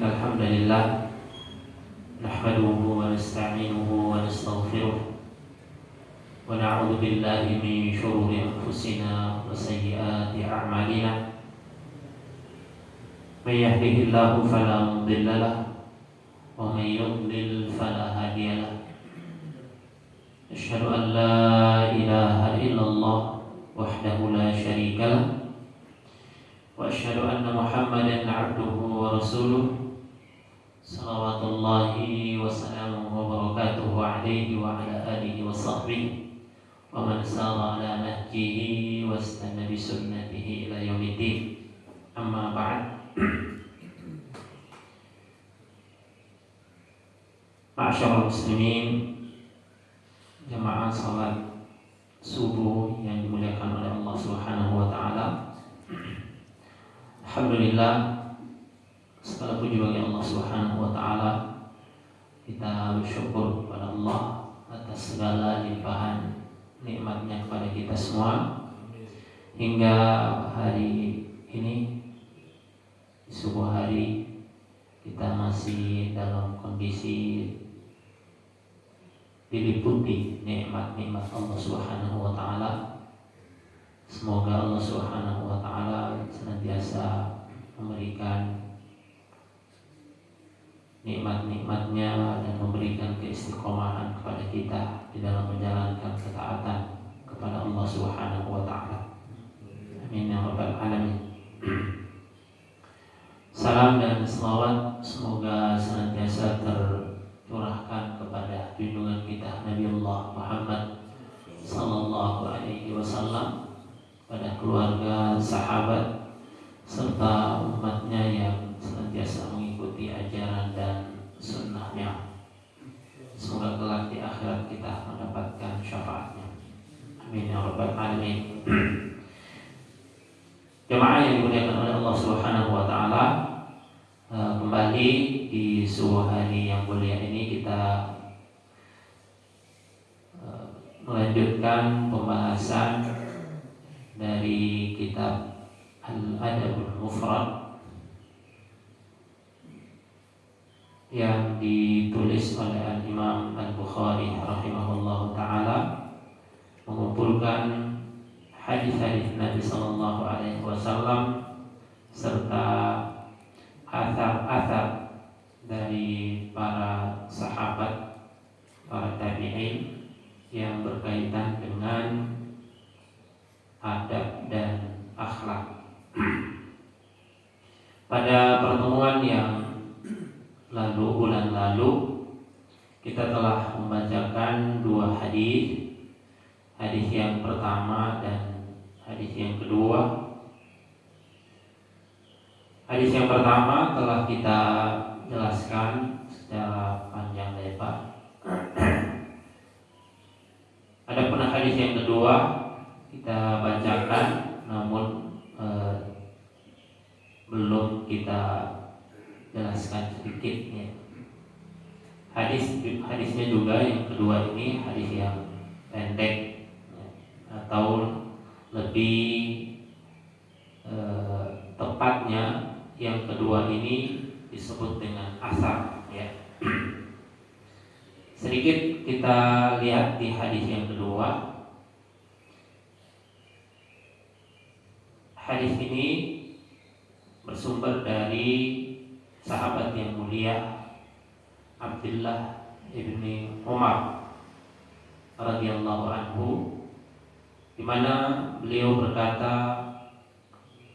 إن الحمد لله نحمده ونستعينه ونستغفره ونعوذ بالله من شرور أنفسنا وسيئات أعمالنا من يهده الله فلا مضل له ومن يضلل فلا هادي له أشهد أن لا إله إلا الله وحده لا شريك له وأشهد أن محمدا عبده ورسوله صلوات الله وسلامه وبركاته عليه وعلى آله وصحبه ومن سار على نهجه واستنى بسنته إلى يوم الدين أما بعد Ma'asyiral muslimin, jamaah salat subuh yang dimuliakan oleh Allah Subhanahu wa taala. Alhamdulillah, segala puji bagi Allah Subhanahu wa taala. Kita bersyukur kepada Allah atas segala limpahan nikmatnya kepada kita semua hingga hari ini, di subuh hari kita masih dalam kondisi diliputi nikmat-nikmat Allah Subhanahu wa taala. Semoga Allah Subhanahu wa taala senantiasa memberikan nikmat-nikmatnya dan memberikan keistiqomahan kepada kita di dalam menjalankan ketaatan kepada Allah Subhanahu wa taala. Amin ya rabbal alamin. Salam dan selawat semoga senantiasa tercurahkan kepada junjungan kita Nabi Allah Muhammad sallallahu alaihi wasallam, pada keluarga, sahabat, serta umatnya yang senantiasa mengikuti ajaran dan sunnahnya. Semoga kelak di akhirat kita mendapatkan syafaatnya. Amin ya rabbal alamin. Jemaah yang dimuliakan oleh Allah Subhanahu wa taala, kembali di subuh hari yang mulia ini kita melanjutkan pembahasan dari kitab Al-Adabul Mufrad yang ditulis oleh Al-Imam Al-Bukhari rahimahullahu ta'ala, mengumpulkan hadis-hadis Nabi sallallahu alaihi wasallam serta athar-athar dari para sahabat, para tabi'in yang berkaitan dengan adab dan akhlak. Pada pertemuan yang bulan lalu kita telah membacakan dua hadis. Hadis yang pertama dan hadis yang kedua. Hadis yang pertama telah kita jelaskan secara panjang lebar. Adapun hadis yang kedua kita bacakan, namun belum kita jelaskan sedikit ya. Hadisnya juga yang kedua ini hadis yang pendek ya, atau lebih tepatnya yang kedua ini disebut dengan asar ya. Sedikit kita lihat di hadis yang kedua. Hadis ini bersumber dari sahabat yang mulia Abdullah ibni Umar radhiyallahu anhu, di mana beliau berkata,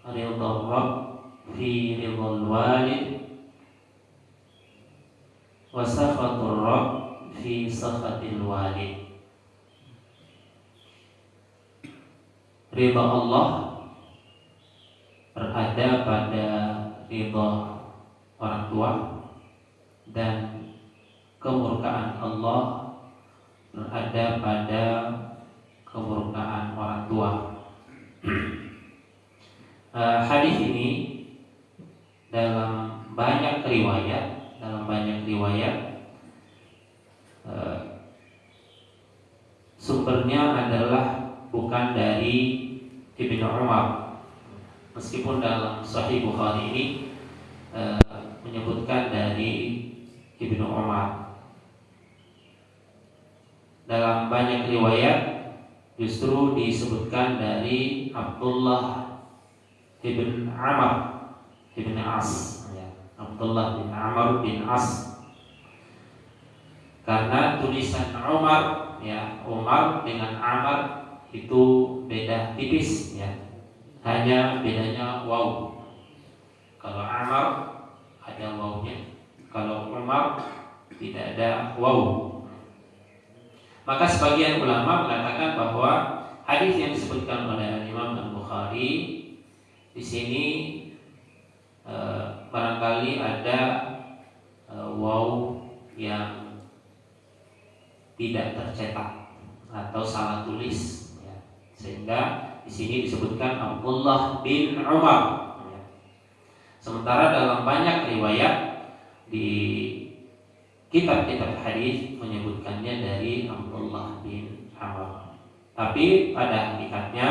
ridha Rabb fi ridhal walid wa sakhatur Rabb fi sakhatil walid. Ridha Allah berada pada ridha orang tua, dan kemurkaan Allah berada pada kemurkaan orang tua. Hadis ini dalam banyak riwayat sumbernya adalah bukan dari Ibnu Umar, meskipun dalam Sahih Bukhari ini menyebutkan dari Ibnu Umar. Dalam banyak riwayat justru disebutkan dari Abdullah ibn Amr ibn As, ya. Abdullah bin Amr bin As. Karena tulisan Umar, ya, Umar dengan Amr itu beda tipis, ya. Hanya bedanya waw. Kalau Amr ada wawnya, kalau Umar tidak ada waw. Maka sebagian ulama mengatakan bahwa hadis yang disebutkan oleh Imam Al-Bukhari di sini barangkali ada waw yang tidak tercetak atau salah tulis, ya. Sehingga di sini disebutkan Abdullah bin Umar, ya. Sementara dalam banyak riwayat di kitab-kitab hadis menyebutkannya dari Abdullah bin Amr. Tapi pada hakikatnya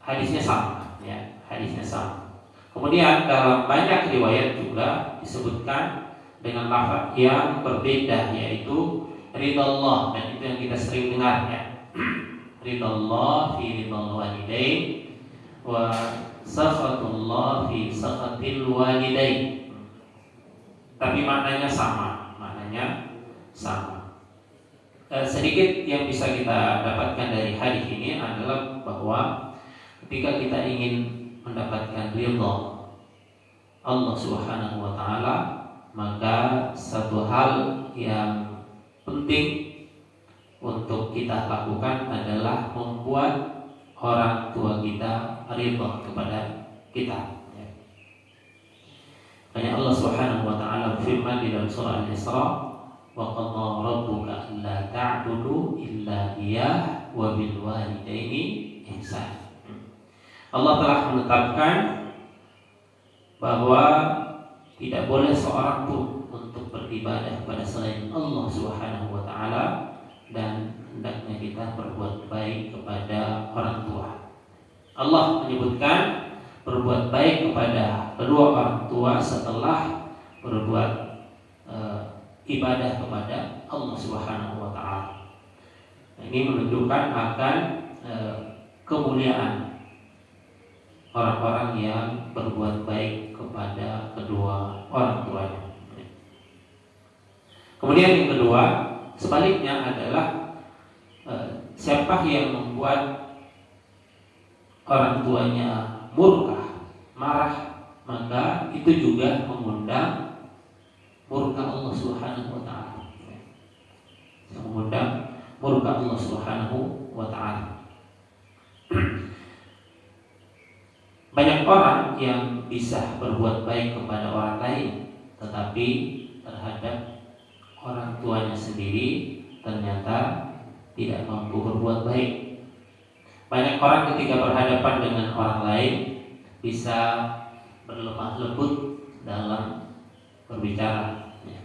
hadisnya sama, ya, hadisnya sama. Kemudian dalam banyak riwayat juga disebutkan dengan lafaz yang berbeda, yaitu ridallah, dan itu yang kita sering dengar, ya. Ridallah fi ridal walidain wa sakhatullah fi sakhatil walidain. Tapi maknanya sama, sedikit yang bisa kita dapatkan dari hadis ini adalah bahwa ketika kita ingin mendapatkan ridha Allah Subhanahu wa taala, maka satu hal yang penting untuk kita lakukan adalah membuat orang tua kita ridha kepada kita. Hanya Allah Subhanahu wa taala berfirman di dalam surah Al-Isra, wa qadha rabbuka alla ta'budu illa iyyah wa bil walidaini ihsan. Allah telah menetapkan bahwa tidak boleh seorang pun untuk beribadah kepada selain Allah Subhanahu wa taala, dan hendaknya kita berbuat baik kepada orang tua. Allah menyebutkan berbuat baik kepada kedua orang tua setelah berbuat ibadah kepada Allah Subhanahu wa taala. Ini menunjukkan akan kemuliaan orang-orang yang berbuat baik kepada kedua orang tuanya. Kemudian yang kedua, sebaliknya adalah siapa yang membuat orang tuanya murka, marah, maka itu juga mengundang murka Allah Subhanahu wa taala. Mengundang murka Allah Subhanahu wa taala. Banyak orang yang bisa berbuat baik kepada orang lain, tetapi terhadap orang tuanya sendiri ternyata tidak mampu berbuat baik. Banyak orang ketika berhadapan dengan orang lain bisa berlemah lembut dalam berbicara, ya.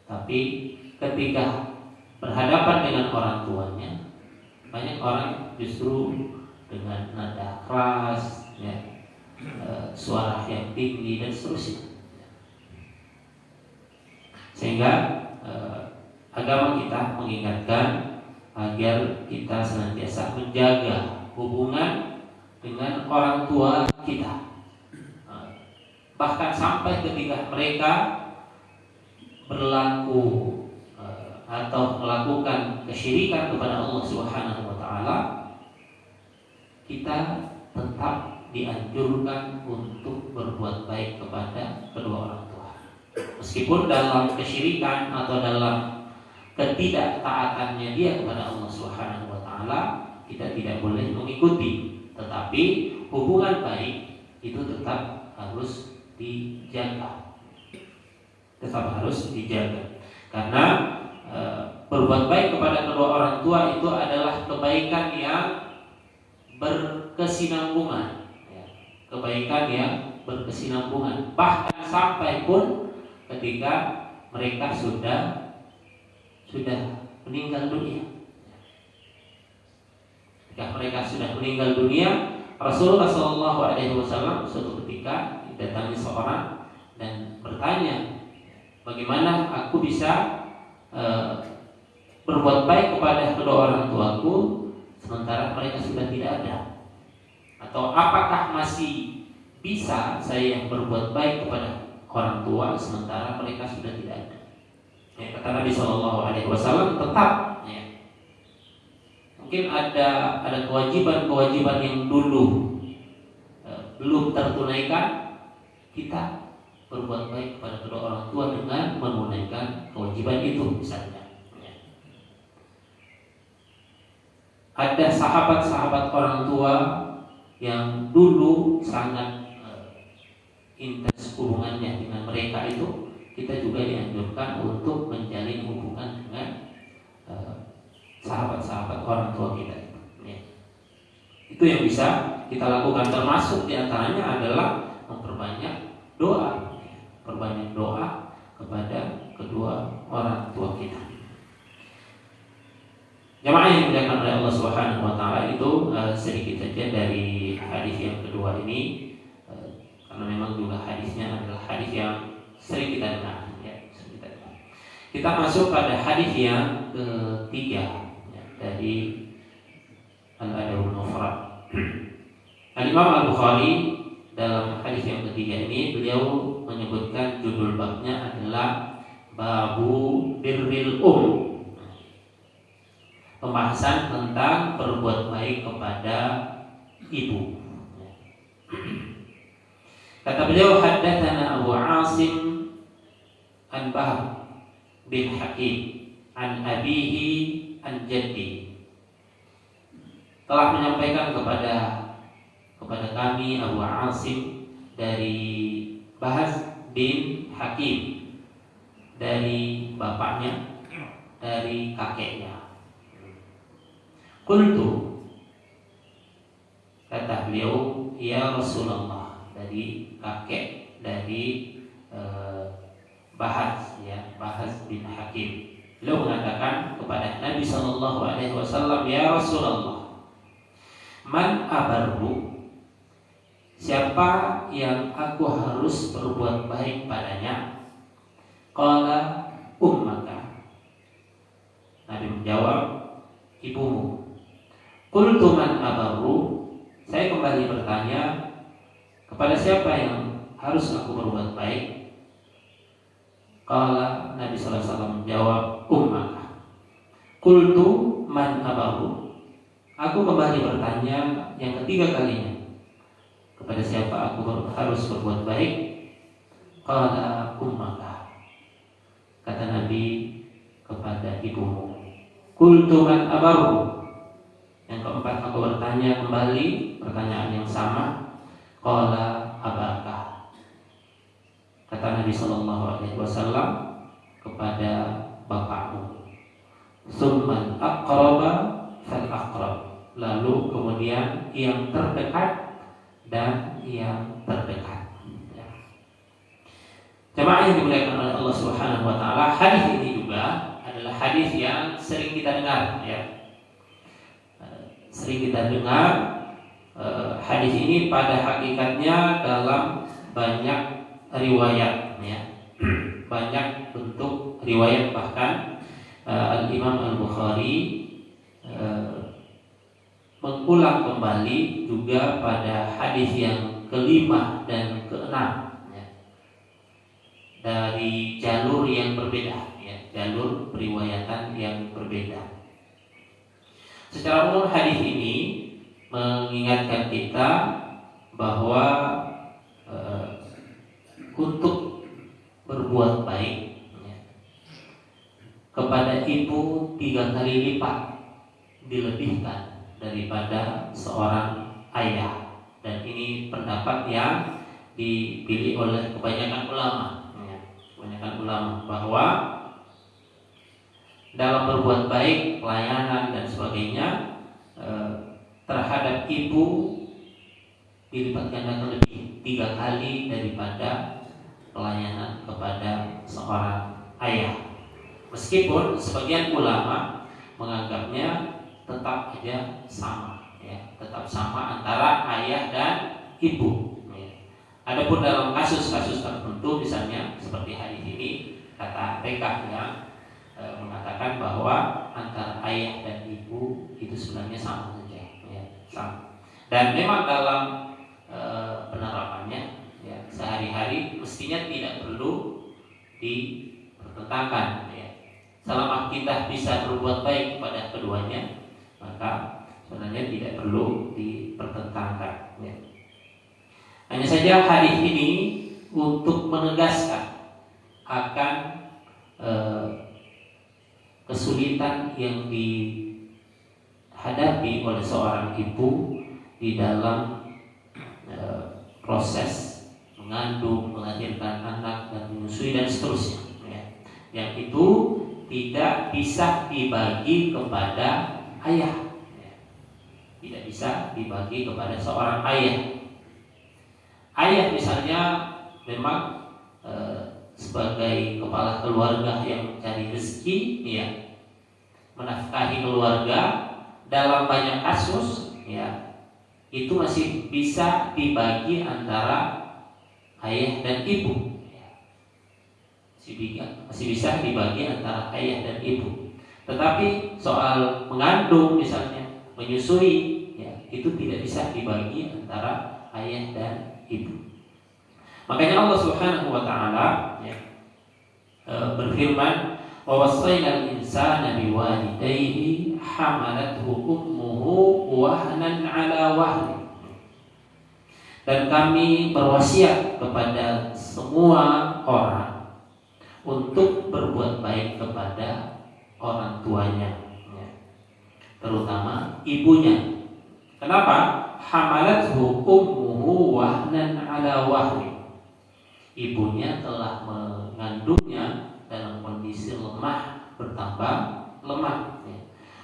Tapi ketika berhadapan dengan orang tuanya, banyak orang justru dengan nada keras, ya, suara yang tinggi dan seterusnya. Sehingga agama kita mengingatkan agar kita senantiasa menjaga hubungan dengan orang tua kita, bahkan sampai ketika mereka berlaku atau melakukan kesyirikan kepada Allah Subhanahu wa taala, kita tetap dianjurkan untuk berbuat baik kepada kedua orang tua. Meskipun dalam kesyirikan atau dalam ketidaktaatannya dia kepada Allah Subhanahu wa taala, kita tidak boleh mengikuti, tetapi hubungan baik itu tetap harus dijaga. Karena berbuat baik kepada kedua orang tua itu adalah kebaikan yang berkesinambungan, ya. Bahkan sampai pun ketika mereka sudah meninggal dunia. Ketika mereka sudah meninggal dunia, Rasulullah SAW suatu ketika datangi seorang dan bertanya, bagaimana aku bisa berbuat baik kepada kedua orang tuaku sementara mereka sudah tidak ada? Atau apakah masih bisa saya berbuat baik kepada orang tua sementara mereka sudah tidak ada? Ya, kata Nabi SAW, tetap. Ya. Mungkin ada kewajiban-kewajiban yang dulu belum tertunaikan, kita berbuat baik kepada kedua orang tua dengan menunaikan kewajiban itu, misalnya. Ya. Ada sahabat-sahabat orang tua yang dulu sangat intens hubungannya dengan mereka itu, kita juga dianjurkan untuk menjalin hubungan dengan sahabat-sahabat orang tua kita. Ya. Itu yang bisa kita lakukan, termasuk diantaranya adalah memperbanyak doa, perbanyak doa kepada kedua orang tua kita. Jamaah yang dimuliakan oleh Allah Subhanahu wa taala, itu sedikit saja dari hadis yang kedua ini, karena memang juga hadisnya adalah hadis yang sering kita dengar, ya, Kita masuk pada hadis yang ketiga, ya, dari Al-Adabul Mufrad. Al-Imam Al-Bukhari dalam hadis yang ketiga ini, beliau menyebutkan judul babnya adalah Babu Birril Pembahasan tentang berbuat baik kepada ibu. Kata beliau, haddatsana Abu Asim an Bahr bin Hakim an abihi an jaddi. Telah menyampaikan kepada kami Abu Asim dari Bahas bin Hakim, dari bapaknya, dari kakeknya. Qultu, kata beliau, ya Rasulullah, dari kakek dari Bahas, ya, Bahas bin Hakim. Beliau mengatakan kepada Nabi SAW, ya Rasulullah, man abarru, siapa yang aku harus berbuat baik padanya? Qala ummaka. Nabi menjawab, ibumu. Qultu man abarru, saya kembali bertanya, kepada siapa yang harus aku berbuat baik? Qala, Nabi SAW menjawab, ummaka. Qultu man abarru, aku kembali bertanya yang ketiga kalinya, kepada siapa aku harus berbuat baik? Qala ummaka, kata Nabi, kepada ibumu. Qultu man abarru, yang keempat aku bertanya kembali pertanyaan yang sama. Qala abaka, kata Nabi SAW kepada bapakmu. Summan aqraba fal aqrab, lalu kemudian yang terdekat dan yang terdekat. Ya. Jemaah yang dimuliakan oleh Allah Subhanahu wa taala, hadis ini juga adalah hadis yang sering kita dengar, ya. Sering kita dengar. Hadis ini pada hakikatnya dalam banyak riwayat, ya. Banyak bentuk riwayat, bahkan Al-Imam Al-Bukhari mengulang kembali juga pada hadis yang kelima dan keenam, ya, dari jalur yang berbeda, ya, jalur periwayatan yang berbeda. Secara umum hadis ini mengingatkan kita bahwa untuk berbuat baik, ya, kepada ibu 3 kali lipat dilebihkan daripada seorang ayah. Dan ini pendapat yang dipilih oleh kebanyakan ulama, ya, bahwa dalam berbuat baik, pelayanan dan sebagainya terhadap ibu dilipat gandakan lebih 3 kali daripada pelayanan kepada seorang ayah. Meskipun sebagian ulama menganggapnya tetap aja sama, ya, tetap sama antara ayah dan ibu. Ya. Adapun dalam kasus-kasus tertentu, misalnya seperti hadis ini, kata PK yang mengatakan bahwa antara ayah dan ibu itu sebenarnya sama saja, ya, sama. Dan memang dalam penerapannya, ya, sehari-hari mestinya tidak perlu dipertentangkan. Ya. Selama kita bisa berbuat baik kepada keduanya, maka sebenarnya tidak perlu dipertentangkan. Ya. Hanya saja hadis ini untuk menegaskan akan kesulitan yang dihadapi oleh seorang ibu di dalam proses mengandung, melahirkan anak dan menyusui dan seterusnya. Ya. Yang itu tidak bisa dibagi kepada ayah. Ya. Tidak bisa dibagi kepada seorang ayah. Ayah misalnya memang sebagai kepala keluarga yang mencari rezeki, ya, menafkahi keluarga, dalam banyak kasus, ya, itu masih bisa dibagi antara ayah dan ibu, ya. Masih bisa dibagi antara ayah dan ibu. Tetapi soal mengandung misalnya, menyusui, ya, itu tidak bisa dibagi antara ayah dan ibu. Makanya Allah Subhanahu wa taala, ya, berfirman, "Wa wasainal insana biwalidayhi hamalathu ummuhu wahnan 'ala wahnin." Dan kami berwasiat kepada semua orang untuk berbuat baik kepada orang tuanya, ya, terutama ibunya. Kenapa? Hamalathu ummuhu wahnan 'ala wahnin. Ibunya telah mengandungnya dalam kondisi lemah bertambah lemah.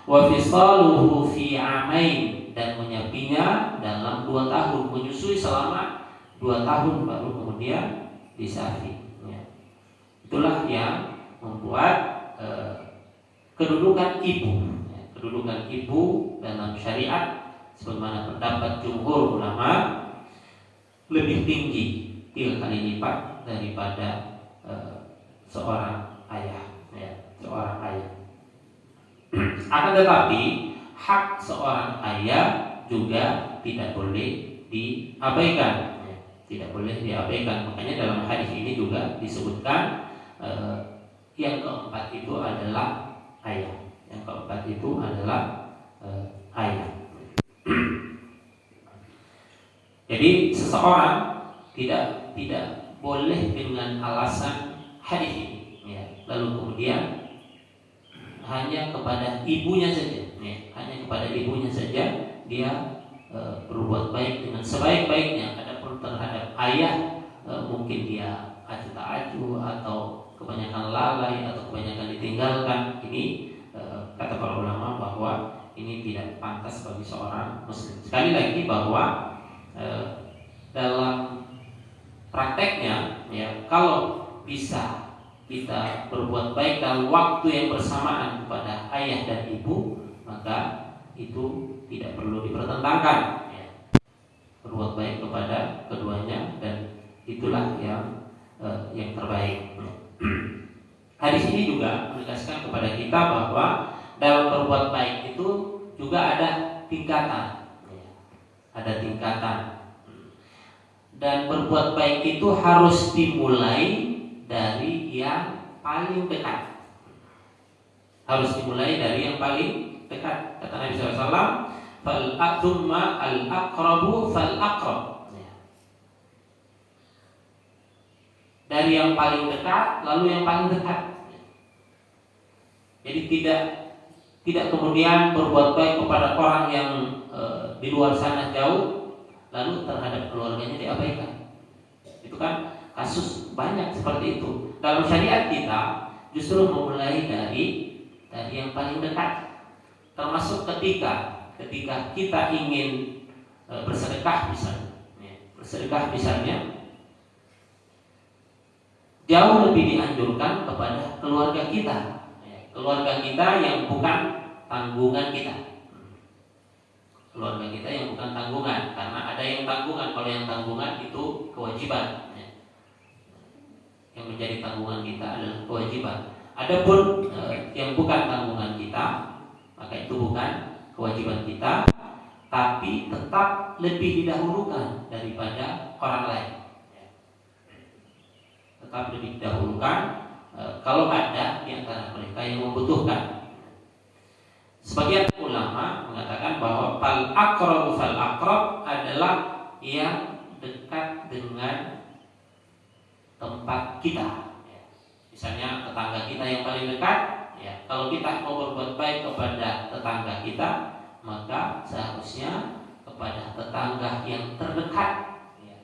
Wa fisaluhu fi 'amain, dan menyapinya dalam 2 tahun, menyusui selama 2 tahun baru kemudian disapi. Itulah yang membuat kedudukan ibu, kedudukan ibu dalam syariat sebagaimana pendapat jumhur ulama lebih tinggi 3 kali lipat daripada seorang ayah, ya, seorang ayah. Akan tetapi hak seorang ayah juga tidak boleh diabaikan, ya, tidak boleh diabaikan. Makanya dalam hadis ini juga disebutkan yang keempat itu adalah ayah. Yang keempat itu adalah ayah. Jadi seseorang tidak boleh dengan alasan hadis ini, ya, lalu kemudian hanya kepada ibunya saja, ya, hanya kepada ibunya saja dia berbuat baik dengan sebaik-baiknya. Adapun terhadap ayah mungkin dia acuh tak acuh atau kebanyakan lalai atau kebanyakan ditinggalkan. Ini kata para ulama bahwa ini tidak pantas bagi seorang muslim. Sekali lagi bahwa dalam prakteknya, ya, kalau bisa kita berbuat baik dalam waktu yang bersamaan kepada ayah dan ibu, maka itu tidak perlu dipertentangkan, ya. Berbuat baik kepada keduanya, dan itulah yang terbaik. Hadis ini juga menegaskan kepada kita bahwa dalam berbuat baik itu juga ada tingkatan, ya. Ada tingkatan. Dan berbuat baik itu harus dimulai dari yang paling dekat. Harus dimulai dari yang paling dekat. Kata Nabi SAW, "Fal-aqrumma al-aqrabu fal-aqrab." Dari yang paling dekat, lalu yang paling dekat. Jadi tidak kemudian berbuat baik kepada orang yang di luar sana jauh, lalu terhadap keluarganya diabaikan. Itu kan kasus banyak seperti itu. Dalam syariat kita justru memulai dari yang paling dekat. Termasuk ketika kita ingin bersedekah misalnya, bersedekah misalnya, jauh lebih dianjurkan kepada keluarga kita, keluarga kita yang bukan tanggungan kita. keluarga kita yang bukan tanggungan, karena ada yang tanggungan. Kalau yang tanggungan itu kewajiban, ya. Yang menjadi tanggungan kita adalah kewajiban. Adapun yang bukan tanggungan kita, maka itu bukan kewajiban kita, tapi tetap lebih didahulukan daripada orang lain, ya. Tetap lebih didahulukan kalau ada di antara mereka yang membutuhkan. Sebagian ulama mengatakan bahwa fal aqrab adalah yang dekat dengan tempat kita. Misalnya tetangga kita yang paling dekat, ya. Kalau kita mau berbuat baik kepada tetangga kita, maka seharusnya kepada tetangga yang terdekat, ya.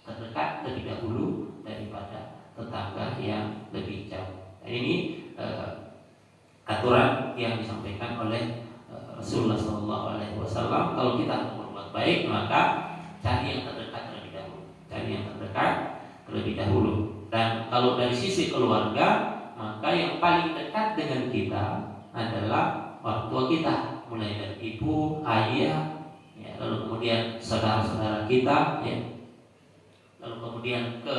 Terdekat lebih dahulu daripada tetangga yang lebih jauh. Nah, ini aturan yang disampaikan oleh Rasulullah SAW. Kalau kita mau berbuat baik, maka cari yang terdekat terlebih dahulu. Cari yang terdekat terlebih dahulu. Dan kalau dari sisi keluarga, maka yang paling dekat dengan kita adalah orang tua kita, mulai dari ibu, ayah, ya, lalu kemudian saudara-saudara kita, ya, lalu kemudian ke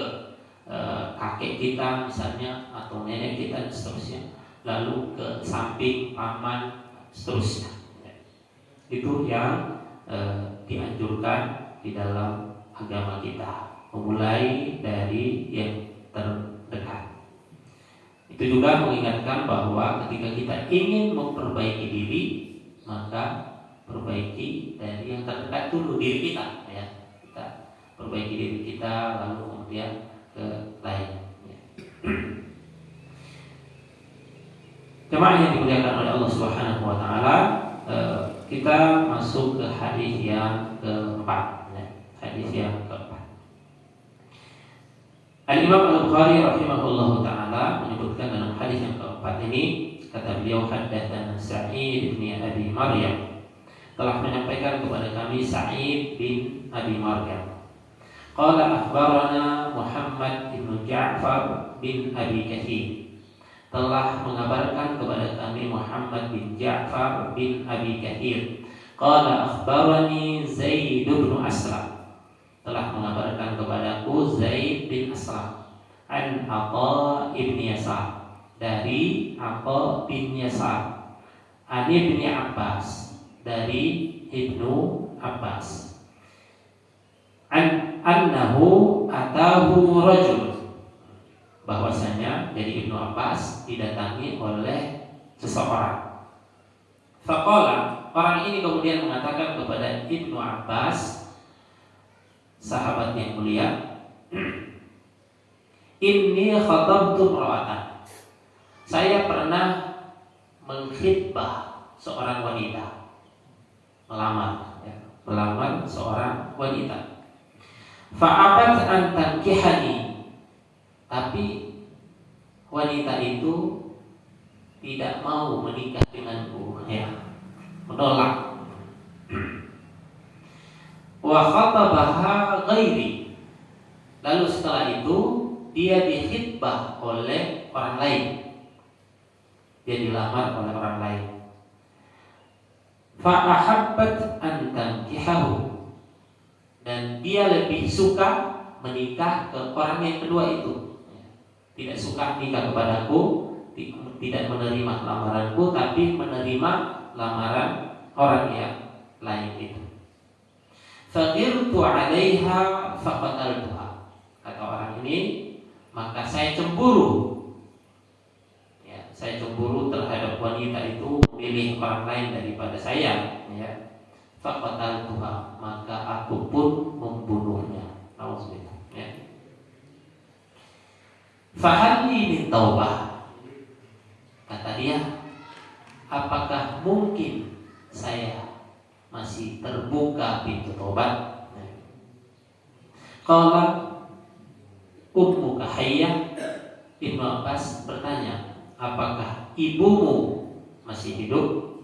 kakek kita misalnya, atau nenek kita, dan seterusnya, lalu ke samping, paman, seterusnya. Itu yang dianjurkan di dalam agama kita, memulai dari yang terdekat. Itu juga mengingatkan bahwa ketika kita ingin memperbaiki diri, maka perbaiki dari yang terdekat dulu, diri kita, ya. Kita perbaiki diri kita, lalu kemudian ke lain, ya. Jemaah yang dimuliakan oleh Allah Subhanahu wa taala, kita masuk ke hadis yang keempat, ya. Hadis yang keempat. Al-Imam Al-Bukhari rahimahullahu taala menyebutkan dalam hadis yang keempat ini, kata beliau, haddatsana Sa'id bin Abi Maryam, telah menyampaikan kepada kami Sa'id bin Abi Maryam. Qala akhbarana Muhammad bin Ja'far bin Abi Katsir, telah mengabarkan kepada kami Muhammad bin Ja'far bin Abi Katsir. Qala akhbarani Zaid bin Aslam, telah mengabarkan kepadaku Zaid bin Aslam, an Atha ibn Yasar, dari Atha bin Yasar, an Ibni Abbas, dari Ibnu Abbas, annahu atahu rajul, bahwasanya dari Ibnu Abbas didatangi oleh seseorang. Faqala, orang ini kemudian mengatakan kepada Ibnu Abbas, sahabat yang mulia, inni khatabtu imra'atan, saya pernah mengkhitbah seorang wanita, melamar, ya, melamar seorang wanita. Fa'abat an tankihani, tapi wanita itu tidak mau menikah denganku, ya, menolak. Wa khatabaha ghairi, lalu setelah itu dia dikhitbah oleh orang lain, dia dilamar oleh orang lain. Fa ahabbat an tankihahu, dan dia lebih suka menikah ke orang yang kedua itu. Tidak suka nikah kepadaku, tidak menerima lamaranku, tapi menerima lamaran orang yang lain itu. Faqirtu 'alaiha faqataltuha, kata orang ini, maka saya cemburu, ya, saya cemburu terhadap wanita itu memilih orang lain daripada saya, ya. Faqataltuha, maka aku pun membunuhnya. Nauzubillah, ya. Fahalli min taubah, kata dia, apakah mungkin saya masih terbuka pintu tobat? Qala ummuka hayyah, Ibnu Abbas bertanya, apakah ibumu masih hidup?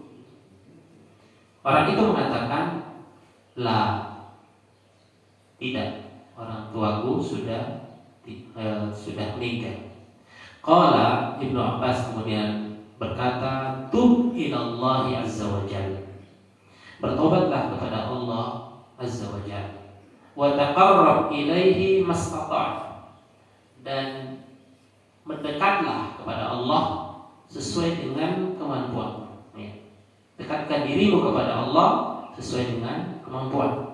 Orang itu mengatakan, la, tidak, orang tuaku sudah meninggal. Qala, Ibnu Abbas kemudian berkata, tub ilallahi azza wa jalla, Bertobatlah kepada Allah Azza wa Jalla. Wa taqarrab ilaihi mastata', dan mendekatlah kepada Allah sesuai dengan kemampuan. Dekatkan dirimu kepada Allah sesuai dengan kemampuan.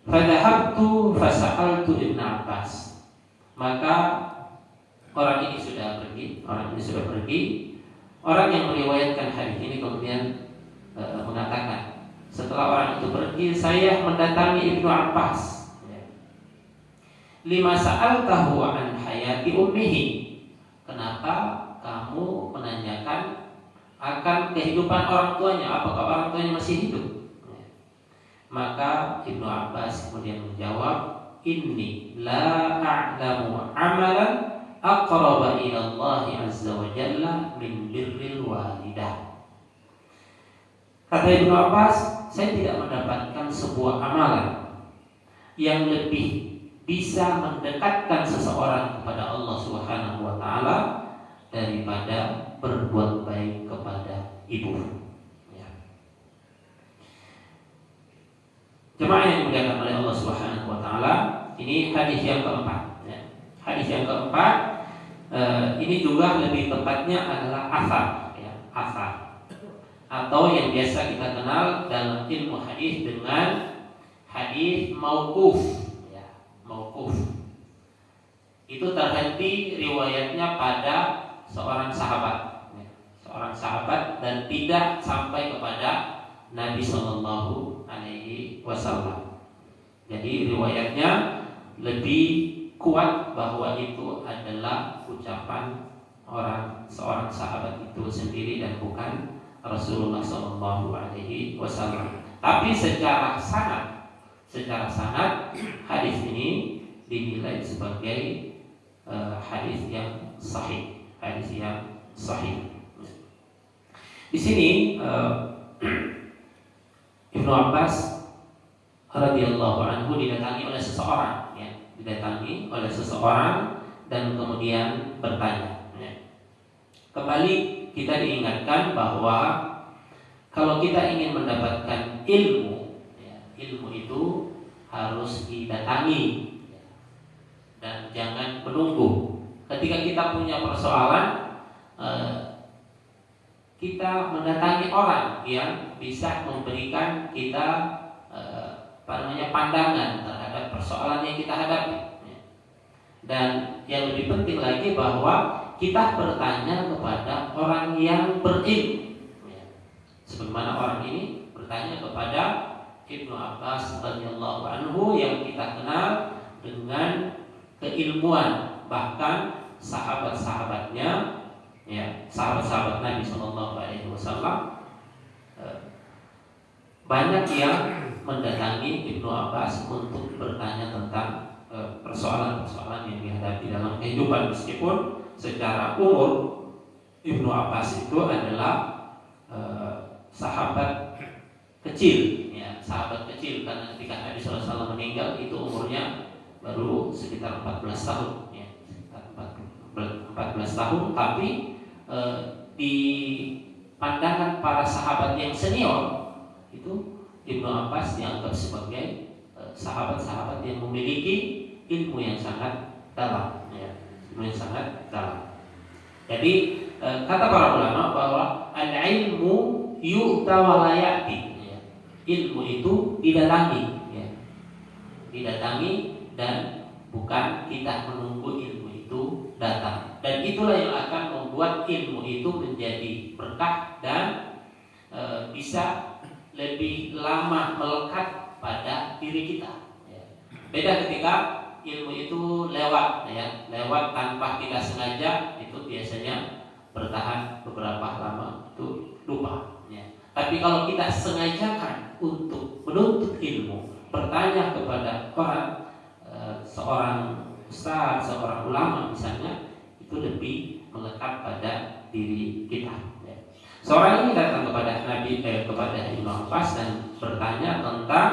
Fadhahabtu fasa'altu Ibnu Abbas. Maka orang ini sudah pergi. Orang yang meriwayatkan hadis ini kemudian mengatakan, setelah orang itu pergi, saya mendatangi Ibnu Abbas. Lima sa'altahu an hayati ummihi. Kenapa kamu menanyakan akan kehidupan orang tuanya? Apakah orang tuanya masih hidup? Maka Ibnu Abbas kemudian menjawab, inni la a'lamu amalan aqraba ila Allah azza wa jalla min birril walidah. Kata Ibnu Abbas, saya tidak mendapatkan sebuah amalan yang lebih bisa mendekatkan seseorang kepada Allah Subhanahu wa taala daripada berbuat baik kepada ibu. Jemaah yang dimuliakan oleh Allah Subhanahu wa taala, ini hadis yang keempat. Hadis yang keempat ini juga lebih tepatnya adalah asar, asar, atau yang biasa kita kenal dalam ilmu hadis dengan hadis mauquf. Mauquf itu terhenti riwayatnya pada seorang sahabat dan tidak sampai kepada Nabi Shallallahu Alaihi Wasallam. Jadi riwayatnya lebih kuat bahwa itu adalah ucapan seorang sahabat itu sendiri dan bukan Rasulullah Shallallahu Alaihi Wasallam. Tapi secara sanad hadis ini dinilai sebagai hadis yang sahih. Di sini Ibnu Abbas radhiyallahu anhu didatangi oleh seseorang dan kemudian bertanya. Kembali kita diingatkan bahwa kalau kita ingin mendapatkan ilmu itu harus didatangi dan jangan menunggu. Ketika kita punya persoalan, kita mendatangi orang yang bisa memberikan kita pandangan terhadap persoalan yang kita hadapi. Dan yang lebih penting lagi bahwa kita bertanya kepada orang yang berilmu. Sebagaimana orang ini bertanya kepada Ibnu Abbas radhiyallahu anhu yang kita kenal dengan keilmuan, bahkan sahabat-sahabat Nabi Shallallahu Alaihi Wasallam banyak yang mendatangi Ibnu Abbas untuk bertanya tentang persoalan-persoalan yang dihadapi dalam kehidupan, meskipun secara umur Ibnu Abbas itu adalah sahabat kecil, karena ketika Nabi SAW meninggal itu umurnya baru sekitar 14 tahun, sekitar 14 tahun. Tapi di pandangan para sahabat yang senior itu Ibnu Abbas dianggap sebagai sahabat-sahabat yang memiliki ilmu yang sangat dalam, Jadi kata para ulama bahwa al-ilmu yu'ta wa la ya'ti. Ilmu itu didatangi dan bukan kita menunggu ilmu itu datang. Dan itulah yang akan membuat ilmu itu menjadi berkah dan bisa lebih lama melekat pada diri kita. Beda ketika ilmu itu lewat tanpa kita sengaja, itu biasanya bertahan beberapa lama itu lupa. Tapi kalau kita sengajakan untuk menuntut ilmu, bertanya kepada seorang ustaz, seorang ulama misalnya, itu lebih melekat pada diri kita. Seorang ini datang kepada Ibnu Abbas dan bertanya tentang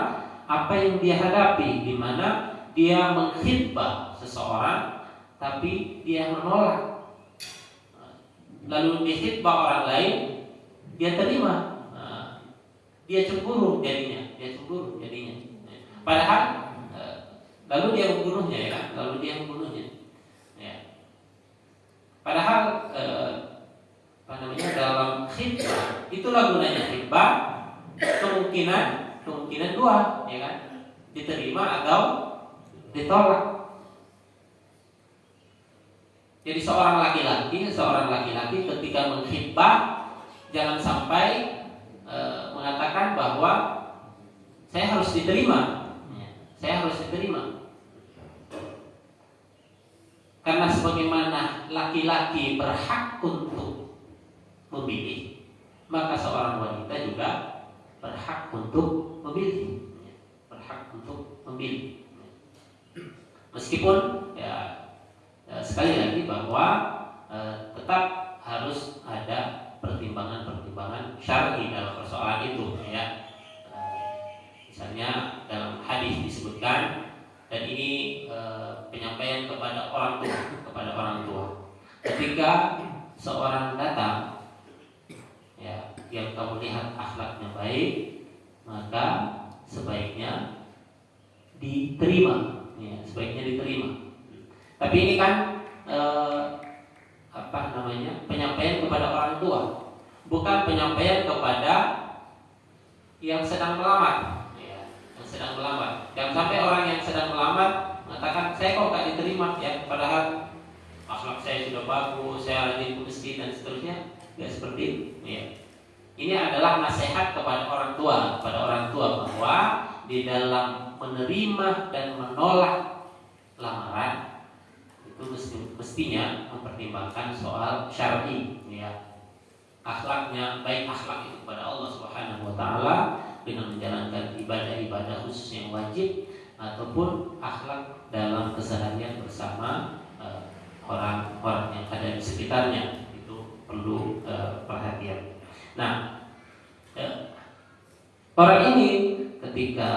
apa yang dia hadapi, di mana dia mengkhitbah seseorang tapi dia menolak. Lalu dikhitbah orang lain, dia terima. dia cemburu jadinya. Padahal lalu dia membunuhnya, ya kan? Ya. Padahal dalam khitbah itulah gunanya khitbah, kemungkinan dua, ya kan? Diterima atau ditolak. Jadi seorang laki-laki ketika mengkhitbah jangan sampai mengatakan bahwa saya harus diterima. Karena sebagaimana laki-laki berhak untuk memilih, maka seorang wanita juga berhak untuk memilih. Meskipun sekali lagi bahwa tetap harus ada pertimbangan syar'i dalam persoalan itu, ya. Misalnya dalam hadis disebutkan, dan ini penyampaian kepada orang tua. Ketika seorang datang, ya, yang kamu lihat akhlaknya baik, maka sebaiknya diterima. Tapi ini kan penyampaian kepada orang tua, bukan penyampaian kepada yang sedang melamar. Jangan sampai orang yang sedang melamar mengatakan saya kok gak diterima, ya, padahal akhlak saya sudah bagus, saya rajin ke masjid dan seterusnya. Tidak seperti itu, ya. Ini adalah nasihat kepada orang tua bahwa di dalam menerima dan menolak lamaran itu mestinya mempertimbangkan soal syar'i, ya. Akhlaknya, baik akhlak itu kepada Allah Subhanahu wa taala dengan menjalankan ibadah-ibadah khusus yang wajib, ataupun akhlak dalam keseharian bersama orang-orang yang ada di sekitarnya, itu perlu perhatian. Nah, orang ini ketika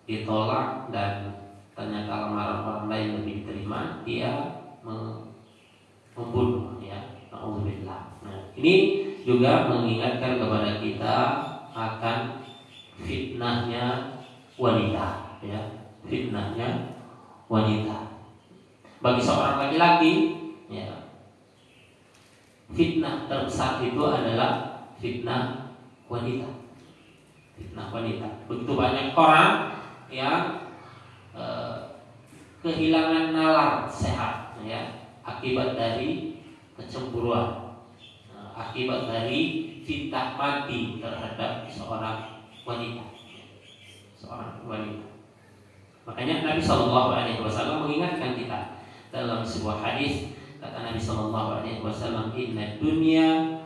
ditolak dan ternyata lamaran orang lain lebih diterima, dia membunuh, ya. Alhamdulillah. Nah, ini juga mengingatkan kepada kita akan fitnahnya wanita, ya. Bagi seorang laki-laki, ya, fitnah terbesar itu adalah fitnah wanita. Begitu banyak orang yang kehilangan nalar sehat, ya, akibat dari kecemburuan, akibat dari cinta mati terhadap seorang wanita. Makanya Nabi Shallallahu Alaihi Wasallam mengingatkan kita dalam sebuah hadis. Kata Nabi Shallallahu Alaihi Wasallam, Inna dunya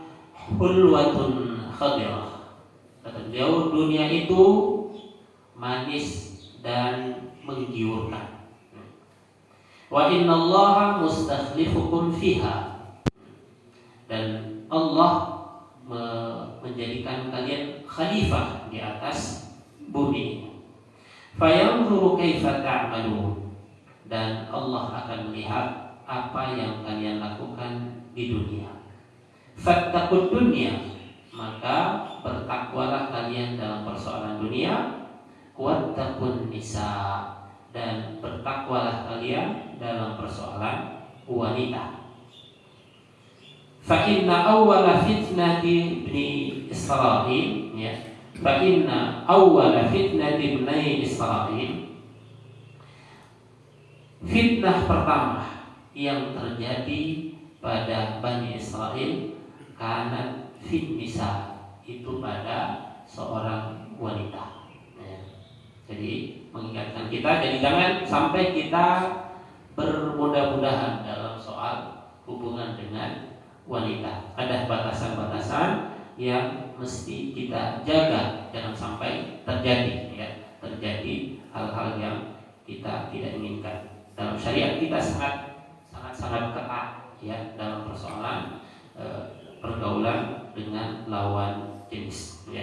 hulwatun khadirah. Kata beliau, dunia itu manis dan menggiurkan. Wa inna Allaha mustakhlifukum fiha. Dan Allah menjadikan kalian khalifah di atas bumi. Fayanzuru kaifa ta'malun. Dan Allah akan melihat apa yang kalian lakukan di dunia. Fattaqud dunya, maka bertakwalah kalian dalam persoalan dunia. Wattaqun nisa, dan bertakwalah kalian dalam persoalan wanita. Fa inna awwala fitnati ibni Israil, ya. Fa inna awwala fitnati ibni Israil, fitnah pertama yang terjadi pada Bani Israel karena fitnisa, itu pada seorang wanita, ya. Jadi mengingatkan kita, jadi jangan sampai kita bermudah-mudahan dalam soal hubungan dengan wanita. Ada batasan-batasan yang mesti kita jaga, jangan sampai terjadi hal-hal yang kita tidak inginkan. Dalam syariat kita sangat ketat, ya, dalam persoalan pergaulan dengan lawan jenis, ya.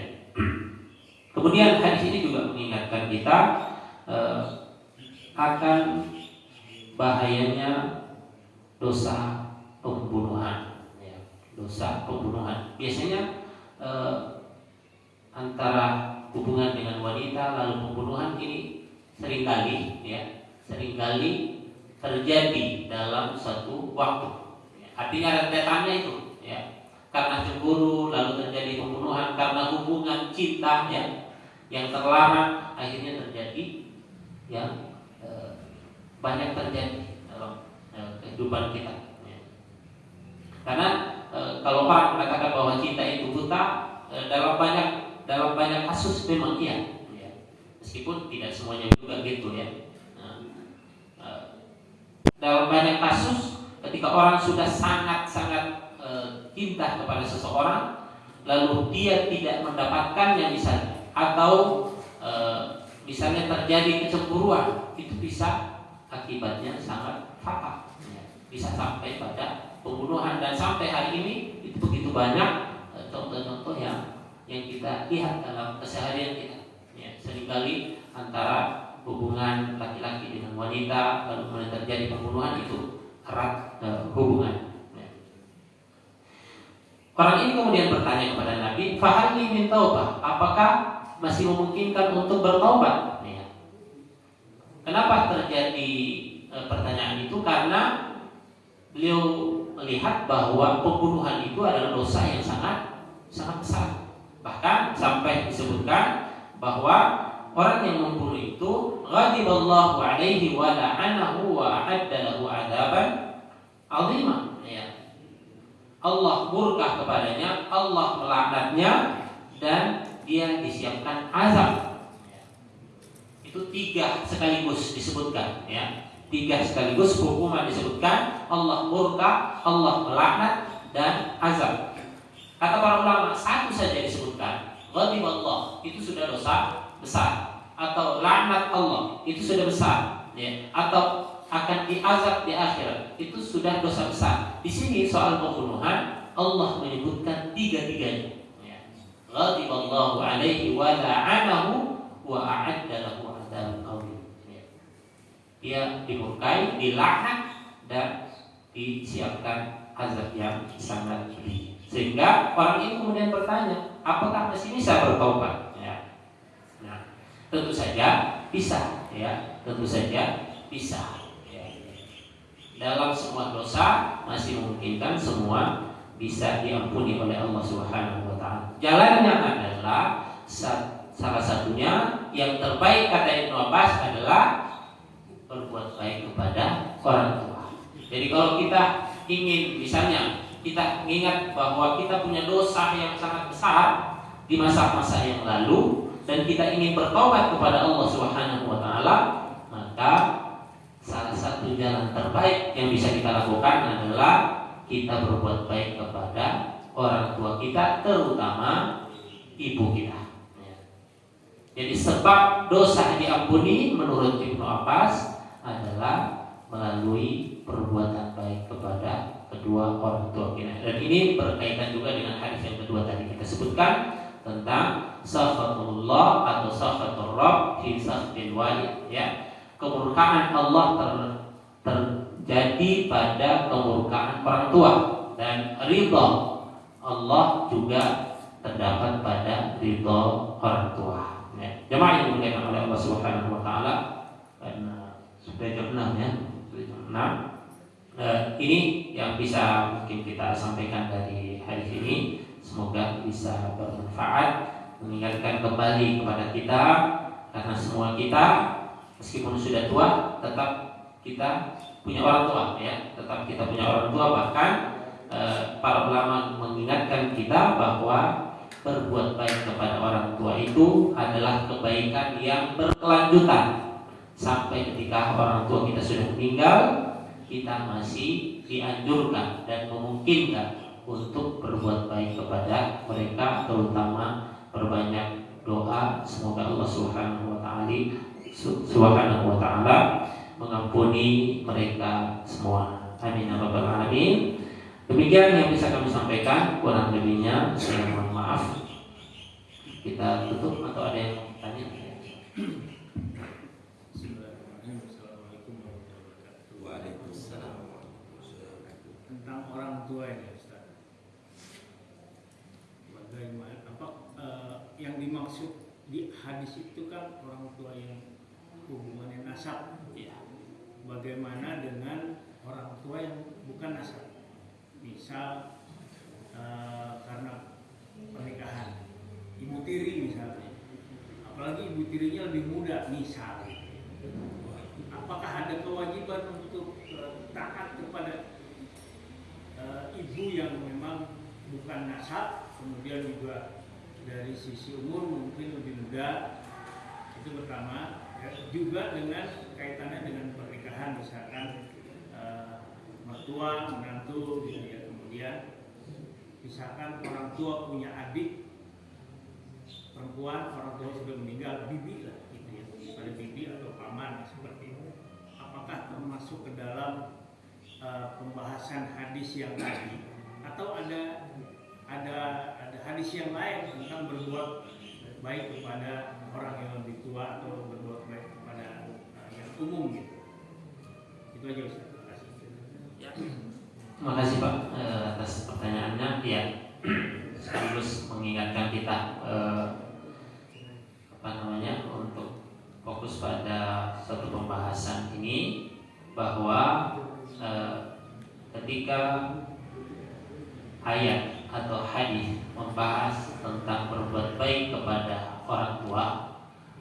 Kemudian hadis ini juga mengingatkan kita akan bahayanya dosa pembunuhan. Biasanya antara hubungan dengan wanita lalu pembunuhan ini seringkali terjadi dalam suatu waktu. Artinya rentetannya itu karena cemburu lalu terjadi pembunuhan, karena hubungan cinta yang terlarang akhirnya terjadi banyak terjadi dalam kehidupan kita. Karena kalau orang mengatakan bahwa cinta itu buta, dalam banyak kasus memang meskipun tidak semuanya juga gitu dalam banyak kasus ketika orang sudah sangat-sangat cinta kepada seseorang lalu dia tidak mendapatkannya misalnya, atau misalnya terjadi kecemburuan, itu bisa akibatnya sangat fatal, bisa sampai pada pembunuhan. Dan sampai hari ini itu begitu banyak contoh-contoh yang kita lihat dalam keseharian kita. Seringkali antara hubungan laki-laki dengan wanita lalu kemudian terjadi pembunuhan, itu erat hubungan. Orang ini kemudian bertanya kepada Nabi, "Fahal li min taubah?" Apakah masih memungkinkan untuk bertaubat? Kenapa terjadi pertanyaan itu? Karena beliau melihat bahwa pembunuhan itu adalah dosa yang sangat besar. Bahkan sampai disebutkan bahwa orang yang membunuh itu ghadiballahu alaihi wa la'anahu wa a'adda lahu 'adaban 'azima. Allah murka kepadanya, Allah melaknatnya, dan dia disiapkan azab. Itu 3 sekaligus disebutkan, 3 sekaligus hukuman disebutkan: Allah murka, Allah melaknat, dan azab. Kata para ulama, satu saja disebutkan, ghadiballah, itu sudah dosa besar, atau laknat Allah, itu sudah besar, atau akan diazab di akhirat, itu sudah dosa besar. Di sini soal pembunuhan Allah menyebutkan 3-tiganya. Ghadiballahu alaihi wa la'anahu wa a'adda lahu 'adzaban 'azim. Dia dimurkai, dilaknat, dan disiapkan azab yang sangat pedih. Sehingga orang ini kemudian bertanya, apakah masih bisa bertaubat? Nah, tentu saja bisa, tentu saja bisa. Dalam semua dosa masih memungkinkan semua bisa diampuni oleh Allah Subhanahu wa taala. Jalannya adalah salah satunya yang terbaik, kata Ibnu Abbas, adalah berbuat baik kepada orang tua. Jadi kalau kita ingin, misalnya kita ingat bahwa kita punya dosa yang sangat besar di masa-masa yang lalu dan kita ingin bertobat kepada Allah Subhanahu wa taala, maka salah satu jalan terbaik yang bisa kita lakukan adalah kita berbuat baik kepada orang tua kita, terutama ibu kita. Jadi sebab dosa diampuni menurut Ibnu Abbas adalah melalui perbuatan baik kepada kedua orang tua kita. Dan ini berkaitan juga dengan hadis yang kedua tadi kita sebutkan tentang sakhatullah atau sakhatur rabb fi sakhtil walid, kemurkaan Allah terjadi pada kemurkaan orang tua, dan ridha Allah juga terdapat pada ridha orang tua. Jemaah yang dimuliakan oleh Allah Subhanahu wa taala, karena sudah jam 6 sudah jam 6. Ini yang bisa mungkin kita sampaikan dari hadis ini. Semoga bisa bermanfaat, mengingatkan kembali kepada kita, karena semua kita meskipun sudah tua, tetap kita punya orang tua, tetap kita punya orang tua. Bahkan para ulama mengingatkan kita bahwa berbuat baik kepada orang tua itu adalah kebaikan yang berkelanjutan. Sampai ketika orang tua kita sudah meninggal, kita masih dianjurkan dan memungkinkan untuk berbuat baik kepada mereka, terutama perbanyak doa semoga Allah Subhanahu wa taala mengampuni mereka semua. Amin ya rabbal alamin. Demikian yang bisa kami sampaikan, kurang lebihnya saya mohon maaf. Kita tutup, atau ada yang mau tanya? Waalaikumsalam. Tentang orang tua ini, Ustaz. Bagaimana yang dimaksud di hadis itu kan orang tua yang hubungannya nasab. Ya. Bagaimana dengan orang tua yang bukan nasab? Misal karena pernikahan, ibu tiri misalnya, apalagi ibu tirinya lebih muda misalnya, apakah ada kewajiban untuk taat kepada ibu yang memang bukan nasab, kemudian juga dari sisi umur mungkin lebih muda? Itu pertama. Juga dengan kaitannya dengan pernikahan, misalkan mertua menantu gitu ya, kemudian misalkan orang tua punya adik perempuan, orang tua sudah meninggal, bibi lah gitu ya, ada bibi atau paman seperti itu. Apakah termasuk ke dalam pembahasan hadis yang tadi, atau ada hadis yang lain tentang berbuat baik kepada orang yang lebih tua atau berbuat baik kepada yang umum gitu? Itu aja Ustaz. Terima kasih. Ya. Terima kasih Pak atas pertanyaannya. Ya, sekaligus mengingatkan kita untuk fokus pada suatu pembahasan ini, bahwa ketika ayat atau hadis membahas tentang berbuat baik kepada orang tua,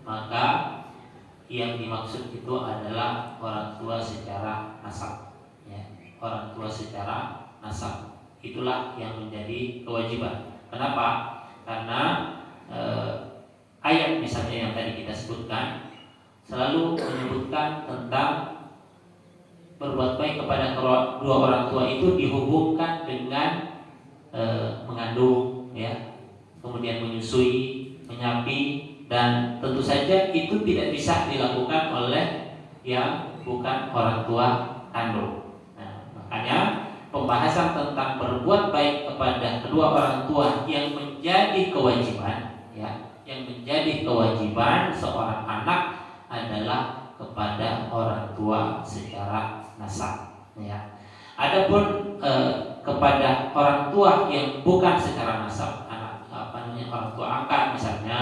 maka yang dimaksud itu adalah orang tua secara nasab, ya. Orang tua secara nasab itulah yang menjadi kewajiban. Kenapa? Karena ayat misalnya yang tadi kita sebutkan selalu menyebutkan tentang berbuat baik kepada dua orang tua itu dihubungkan dengan mengandung, ya, kemudian menyusui, menyapi, dan tentu saja itu tidak bisa dilakukan oleh yang bukan orang tua kandung. Nah, makanya pembahasan tentang berbuat baik kepada kedua orang tua yang menjadi kewajiban, ya, yang menjadi kewajiban seorang anak adalah kepada orang tua secara nasab, ya. Adapun kepada orang tua yang bukan secara nasab, orang tua angkat misalnya,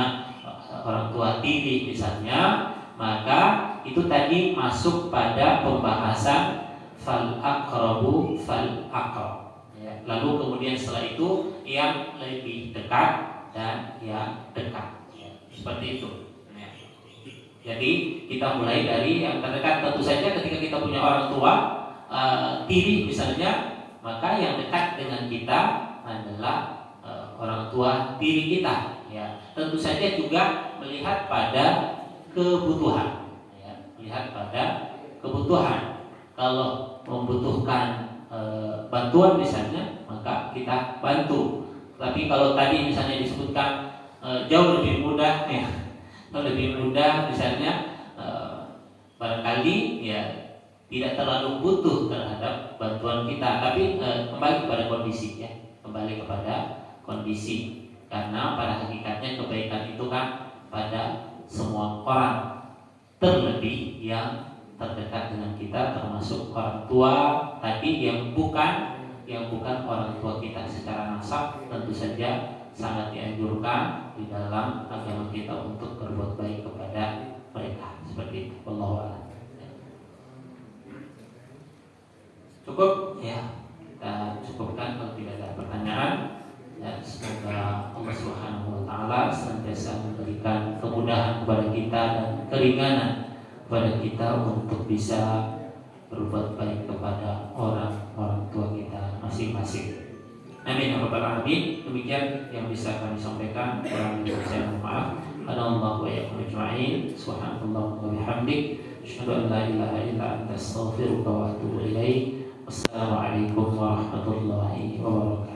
orang tua tiri misalnya, maka itu tadi masuk pada pembahasan fal aqrabu fal aqrab, ya. Lalu kemudian setelah itu yang lebih dekat dan yang dekat, ya. Seperti itu, ya. Jadi kita mulai dari yang terdekat. Tentu saja ketika kita punya orang tua tiri misalnya, maka yang dekat dengan kita adalah orang tua tiri kita, ya. Tentu saja juga melihat pada kebutuhan, ya. Melihat pada kebutuhan. Kalau membutuhkan bantuan misalnya, maka kita bantu. Tapi kalau tadi misalnya disebutkan jauh lebih mudah, ya, lebih mudah misalnya, barangkali ya tidak terlalu butuh terhadap bantuan kita, tapi kembali kepada kondisi, ya, kembali kepada kondisi. Karena pada hakikatnya kebaikan itu kan pada semua orang, terlebih yang terdekat dengan kita, termasuk orang tua tadi yang bukan orang tua kita secara nasab. Tentu saja sangat dianjurkan di dalam agama kita untuk berbuat baik kepada mereka. Seperti itu. Wallahu a'lam. Cukup, ya, kita cukupkan kalau tidak ada pertanyaan. Ya, semoga Allah Subhanahu wa taala senantiasa memberikan kemudahan kepada kita dan keringanan kepada kita untuk bisa berbuat baik kepada orang tua kita masing-masing. Amin ya rabbal alamin. Demikian yang bisa kami sampaikan. Kurang lebih saya mohon maaf. Anallahu wa iyyakum ajma'in. Subhanallah wa bihamdik, asyhadu an la ilaha illa anta, astaghfiruka wa atubu ilaik. Wassalamualaikum warahmatullahi wabarakatuh.